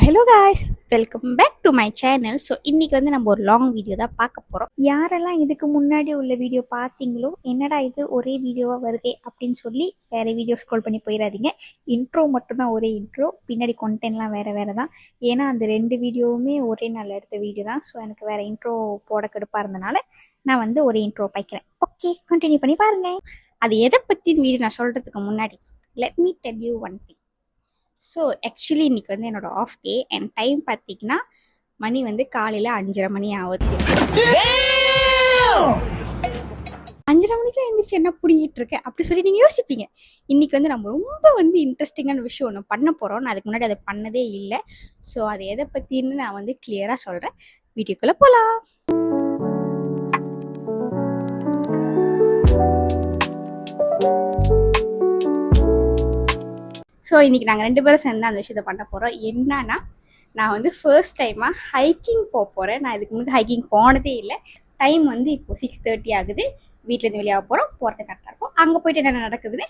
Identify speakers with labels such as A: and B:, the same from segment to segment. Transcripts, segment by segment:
A: Hello guys, welcome back to my channel. So இன்றைக்கி வந்து நம்ம ஒரு லாங் வீடியோ தான் பார்க்க போகிறோம். யாரெல்லாம் இதுக்கு முன்னாடி உள்ள வீடியோ பார்த்தீங்களோ என்னடா இது ஒரே வீடியோவாக வருதே அப்படின்னு சொல்லி வேறு வீடியோ ஸ்க்ரோல் பண்ணி போயிடாதீங்க. இன்ட்ரோ மட்டும்தான் ஒரே இன்ட்ரோ, பின்னாடி கண்டென்ட்லாம் வேறு தான். ஏன்னா அந்த 2 வீடியோவுமே ஒரே நாள் எடுத்த வீடியோ தான். ஸோ எனக்கு வேறு இன்ட்ரோ போட கடுப்பாக இருந்தனால நான் வந்து ஒரே இன்ட்ரோ வைக்கிறேன். ஓகே, கண்டினியூ பண்ணி பாருங்கள். அது எதை பற்றின வீடியோ நான் சொல்கிறதுக்கு முன்னாடி let me tell you one thing. So actually இன்றைக்கி வந்து என்னோடய ஆஃப் டே அண்ட் டைம் பார்த்திங்கன்னா மணி வந்து காலையில் 5:30 மணி ஆகுது. 5:30 மணிக்கு எழுந்திரிச்சு என்ன பிடிக்கிட்டு இருக்கேன் அப்படி சொல்லி நீங்கள் யோசிப்பீங்க. இன்றைக்கி வந்து நம்ம ரொம்ப வந்து இன்ட்ரெஸ்டிங்கான விஷயம் ஒன்று பண்ண போகிறோம். நான் அதுக்கு முன்னாடி அதை பண்ணதே இல்லை. ஸோ அதை எதை பற்றின்னு நான் வந்து கிளியராக சொல்கிறேன். வீடியோக்குள்ளே போகலாம். ஸோ இன்றைக்கி நாங்கள் 2 பேரும் சேர்ந்து அந்த விஷயத்தை பண்ண போகிறோம். என்னன்னா, நான் வந்து ஃபர்ஸ்ட் டைமாக ஹைக்கிங் போக போகிறேன். நான் இதுக்கு முன்னாடி ஹைக்கிங் போனதே இல்லை. டைம் வந்து இப்போது 6:30 ஆகுது. வீட்டிலேருந்து வெளியாக போகிறது கரெக்டாக இருக்கும். அங்கே போய்ட்டு என்ன நடக்குதுன்னு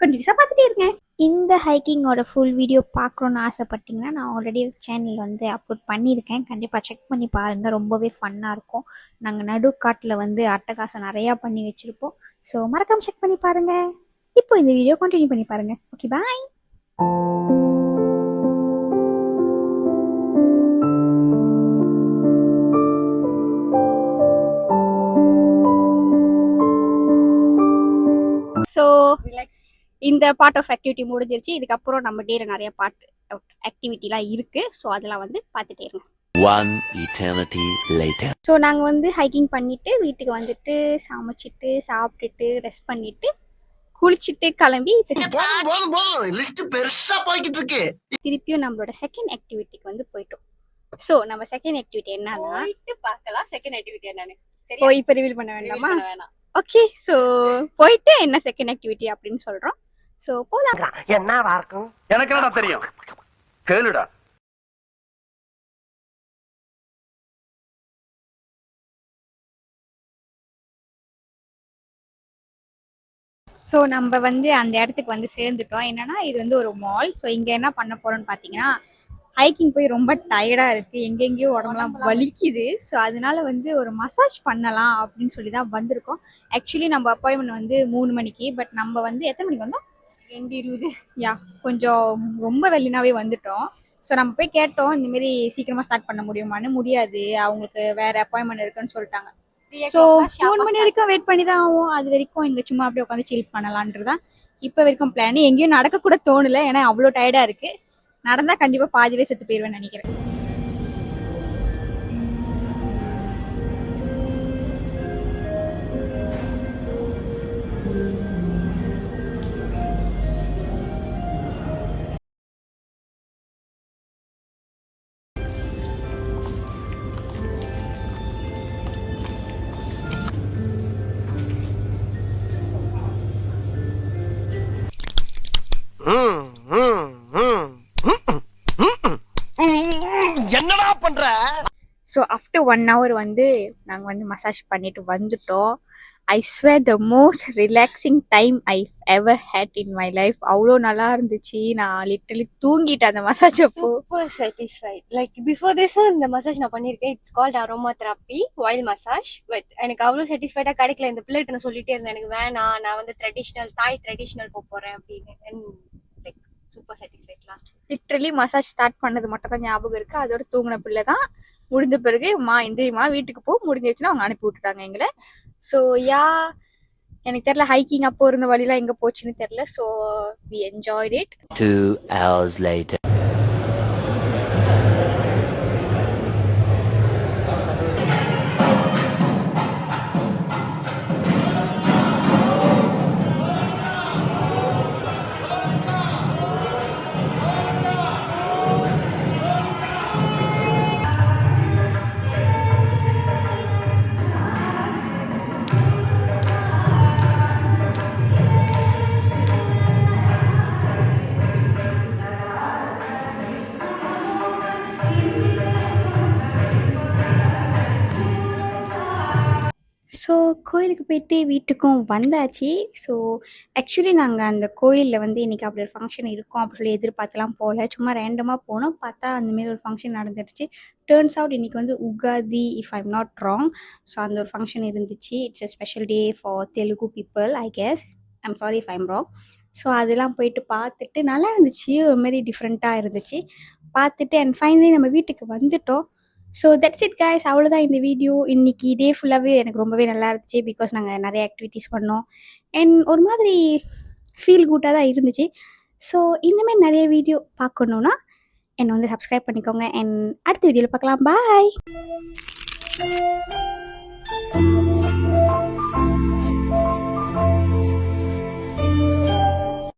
A: கண்டினியூஸாக பார்த்துட்டே இருக்கேன். இந்த ஹைக்கிங்கோட ஃபுல் வீடியோ பார்க்கணுன்னு ஆசைப்பட்டிங்கன்னா நான் ஆல்ரெடி சேனல் வந்து அப்லோட் பண்ணியிருக்கேன். கண்டிப்பாக செக் பண்ணி பாருங்கள். ரொம்பவே ஃபன்னாக இருக்கும். நாங்கள் நடுக்காட்டில் வந்து அட்டகாசம் நிறையா பண்ணி வச்சுருப்போம். ஸோ மறக்காமல் செக் பண்ணி பாருங்கள். இப்போ இந்த வீடியோ கண்டினியூ பண்ணி பாருங்கள். ஓகே, பாய். ஸோ இந்த பார்ட் ஆஃப் ஆக்டிவிட்டி முடிஞ்சிருச்சு. இதுக்கப்புறம் நம்ம டேல நிறைய பார்ட் ஆக்டிவிட்டிலாம் இருக்குது. ஸோ அதெல்லாம் வந்து பார்த்துட்டே இருங்க.
B: One eternity later.
A: ஸோ நாங்கள் வந்து ஹைக்கிங் பண்ணிவிட்டு வீட்டுக்கு வந்துட்டு சமைச்சிட்டு சாப்பிட்டுட்டு ரெஸ்ட் பண்ணிவிட்டு குளிச்சுட்டு கிளம்பி திருப்பியும் நம்மளோட செகண்ட் ஆக்டிவிட்டிக்கு வந்து போயிட்டோம். ஸோ நம்ம செகண்ட் ஆக்டிவிட்டி என்னன்னா
C: பார்க்கலாம். செகண்ட் ஆக்டிவிட்டி என்னன்னு
A: இப்போ ரிவீல் பண்ண வேண்டாமா? ஓகே, ஸோ போயிட்டு என்ன செகண்ட் ஆக்டிவிட்டி அப்படின்னு சொல்றோம். ஸோ போலாம்.
D: என்னவா இருக்கும்
E: எனக்கு என்னடா தெரியும், கேளுடா.
A: ஸோ நம்ம வந்து அந்த இடத்துக்கு வந்து சேர்ந்துட்டோம். என்னன்னா இது வந்து ஒரு மால். ஸோ இங்கே என்ன பண்ண போறோம்னு பார்த்தீங்கன்னா, ஹைக்கிங் போய் ரொம்ப டயர்டாக இருக்குது, எங்கெங்கேயோ உடம்புலாம் வலிக்குது. ஸோ அதனால வந்து ஒரு மசாஜ் பண்ணலாம் அப்படின்னு சொல்லி தான் வந்திருக்கோம். ஆக்சுவலி நம்ம அப்பாயின்மெண்ட் வந்து 3 மணிக்கு. பட் நம்ம வந்து எத்தனை மணிக்கு வந்தோம்? 2:20. யா, கொஞ்சம் ரொம்ப வெள்ளினாவே வந்துட்டோம். ஸோ நம்ம போய் கேட்டோம், இந்தமாரி சீக்கிரமாக ஸ்டார்ட் பண்ண முடியுமான்னு. முடியாது, அவங்களுக்கு வேறு அப்பாயின்மெண்ட் இருக்குன்னு சொல்லிட்டாங்க. ஸோ 3 மணி வரைக்கும் வெயிட் பண்ணி தான் ஆகும். அது வரைக்கும் இங்கே சும்மா அப்படியே உட்காந்து சில் பண்ணலான்றதான் இப்போ வரைக்கும் பிளான். எங்கேயும் நடக்கக்கூட தோணலை, ஏன்னா அவ்வளோ டயர்டாக இருக்குது. நடந்தால் கண்டிப்பாக பாதியிலே செத்து போயிடுவேன்னு நினைக்கிறேன்.
D: என்னடா பண்ற?
A: ஸோ ஆஃப்டர் 1 hour வந்து நாங்கள் வந்து மசாஜ் பண்ணிட்டு வந்துட்டோம். I swear the most relaxing time I ever had in my life. அவ்வளோ நல்லா இருந்துச்சு. நான் லிட்டரலி தூங்கிட்டேன் அந்த மசாஜ் அப்போ.
C: Super satisfied. லைக் பிஃபோர் திஸும் இந்த மசாஜ் நான் பண்ணியிருக்கேன். It's called aroma therapy oil massage. But எனக்கு அவ்வளோ சாட்டிஸ்ஃபைடாக கிடைக்கல. இந்த பிள்ளைகிட்ட நான் சொல்லிட்டே இருந்தேன், எனக்கு வேணாம், நான் வந்து தாய் ட்ரெடிஷ்னல் போகிறேன் அப்படின்னு. லைக் சூப்பர் சாட்டிஸ்ஃபைட்லாம்.
A: லிட்ரலி மசாஜ் ஸ்டார்ட் பண்ணது மட்டும் தான் ஞாபகம் இருக்கு. அதோட தூங்கின பிள்ளை தான். முடிஞ்ச பிறகு எந்திரிமா வீட்டுக்கு போ, முடிஞ்சிச்சுன்னா அவங்க அனுப்பி விட்டுட்டாங்க எங்களை. ஸோ யா, எனக்கு தெரியல ஹைக்கிங் அப்போ இருந்த வழிலாம் எங்கே போச்சுன்னு தெரியல. So we enjoyed it.
B: 2 hours later.
A: So கோயிலுக்கு போயிட்டு வீட்டுக்கும் வந்தாச்சு. ஸோ ஆக்சுவலி நாங்கள் அந்த கோயிலில் வந்து இன்றைக்கி அப்படி ஒரு ஃபங்க்ஷன் இருக்கும் அப்படி சொல்லி எதிர்பார்த்துலாம் போகல. சும்மா ரேண்டமாக போனோம். பார்த்தா அந்தமாரி ஒரு ஃபங்க்ஷன் நடந்துடுச்சு. டர்ன்ஸ் அவுட் இன்றைக்கி வந்து Ugadi if I'm not wrong. So அந்த ஒரு ஃபங்க்ஷன் இருந்துச்சு. It's a special day for Telugu people I guess. I'm sorry if I'm wrong. So அதெல்லாம் போயிட்டு பார்த்துட்டு நல்லா இருந்துச்சு. ஒரு மாதிரி டிஃப்ரெண்ட்டாக இருந்துச்சு. பார்த்துட்டு அண்ட் ஃபைனலி நம்ம வீட்டுக்கு வந்துட்டோம். So that's it guys. அவ்வளோதான் இந்த வீடியோ. இன்னைக்கு டே ஃபுல்லாகவே எனக்கு ரொம்பவே நல்லா இருந்துச்சு. பிகாஸ் நாங்கள் நிறைய ஆக்டிவிட்டீஸ் பண்ணோம். அண்ட் ஒரு மாதிரி ஃபீல் குட்டாக தான் இருந்துச்சு. ஸோ இந்தமாரி நிறைய வீடியோ பார்க்கணுன்னா என்னை வந்து சப்ஸ்கிரைப் பண்ணிக்கோங்க. அண்ட் அடுத்த வீடியோவில் பார்க்கலாம். பாய்.